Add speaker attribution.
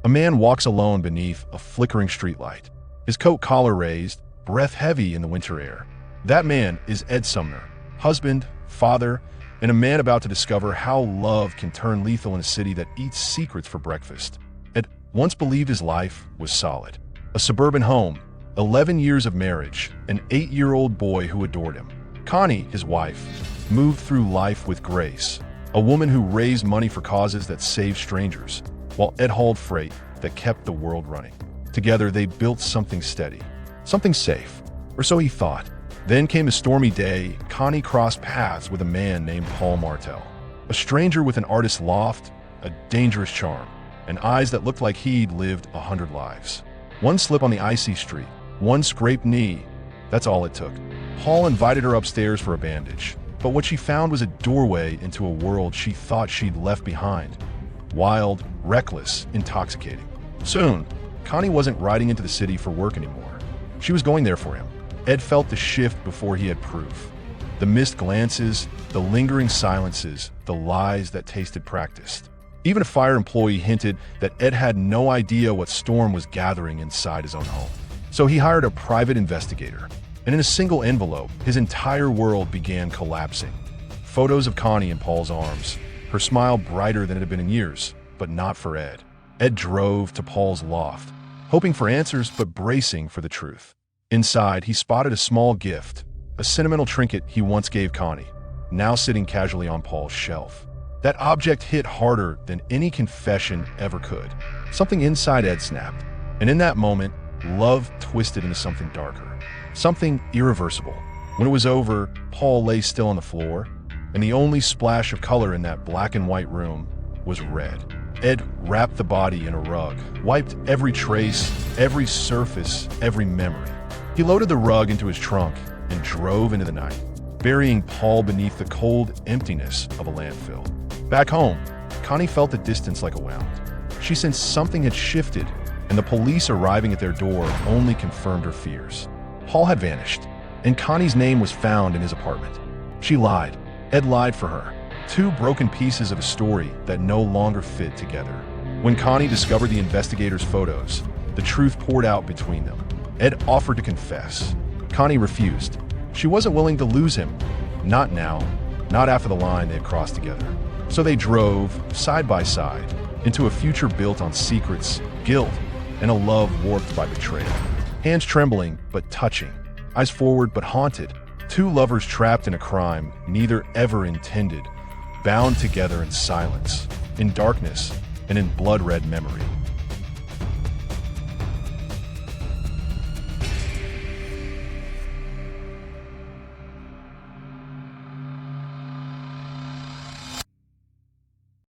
Speaker 1: A man walks alone beneath a flickering streetlight, his coat collar raised, breath heavy in the winter air. That man is Ed Sumner, husband, father, and a man about to discover how love can turn lethal in a city that eats secrets for breakfast. Ed once believed his life was solid. A suburban home, 11 years of marriage, an 8-year-old boy who adored him. Connie, his wife, moved through life with grace, a woman who raised money for causes that saved strangers, while Ed hauled freight that kept the world running. Together, they built something steady, something safe, or so he thought. Then came a stormy day. Connie crossed paths with a man named Paul Martell, a stranger with an artist's loft, a dangerous charm, and eyes that looked like he'd lived 100 lives. One slip on the icy street, one scraped knee, that's all it took. Paul invited her upstairs for a bandage, but what she found was a doorway into a world she thought she'd left behind. Wild, reckless, intoxicating. Soon, Connie wasn't riding into the city for work anymore. She was going there for him. Ed felt the shift before he had proof. The missed glances, the lingering silences, the lies that tasted practiced. Even a fire employee hinted that Ed had no idea what storm was gathering inside his own home. So he hired a private investigator, and in a single envelope, his entire world began collapsing. Photos of Connie in Paul's arms, her smile brighter than it had been in years, but not for Ed. Ed drove to Paul's loft, hoping for answers but bracing for the truth. Inside, he spotted a small gift, a sentimental trinket he once gave Connie, now sitting casually on Paul's shelf. That object hit harder than any confession ever could. Something inside Ed snapped, and in that moment, love twisted into something darker, something irreversible. When it was over, Paul lay still on the floor, and the only splash of color in that black and white room was red. Ed wrapped the body in a rug, wiped every trace, every surface, every memory. He loaded the rug into his trunk and drove into the night, burying Paul beneath the cold emptiness of a landfill. Back home, Connie felt the distance like a wound. She sensed something had shifted, and the police arriving at their door only confirmed her fears. Paul had vanished, and Connie's name was found in his apartment. She lied. Ed lied for her. Two broken pieces of a story that no longer fit together. When Connie discovered the investigators' photos, the truth poured out between them. Ed offered to confess. Connie refused. She wasn't willing to lose him. Not now, not after the line they had crossed together. So they drove, side by side, into a future built on secrets, guilt, and a love warped by betrayal. Hands trembling, but touching. Eyes forward, but haunted. Two lovers trapped in a crime neither ever intended, bound together in silence, in darkness, and in blood-red memory.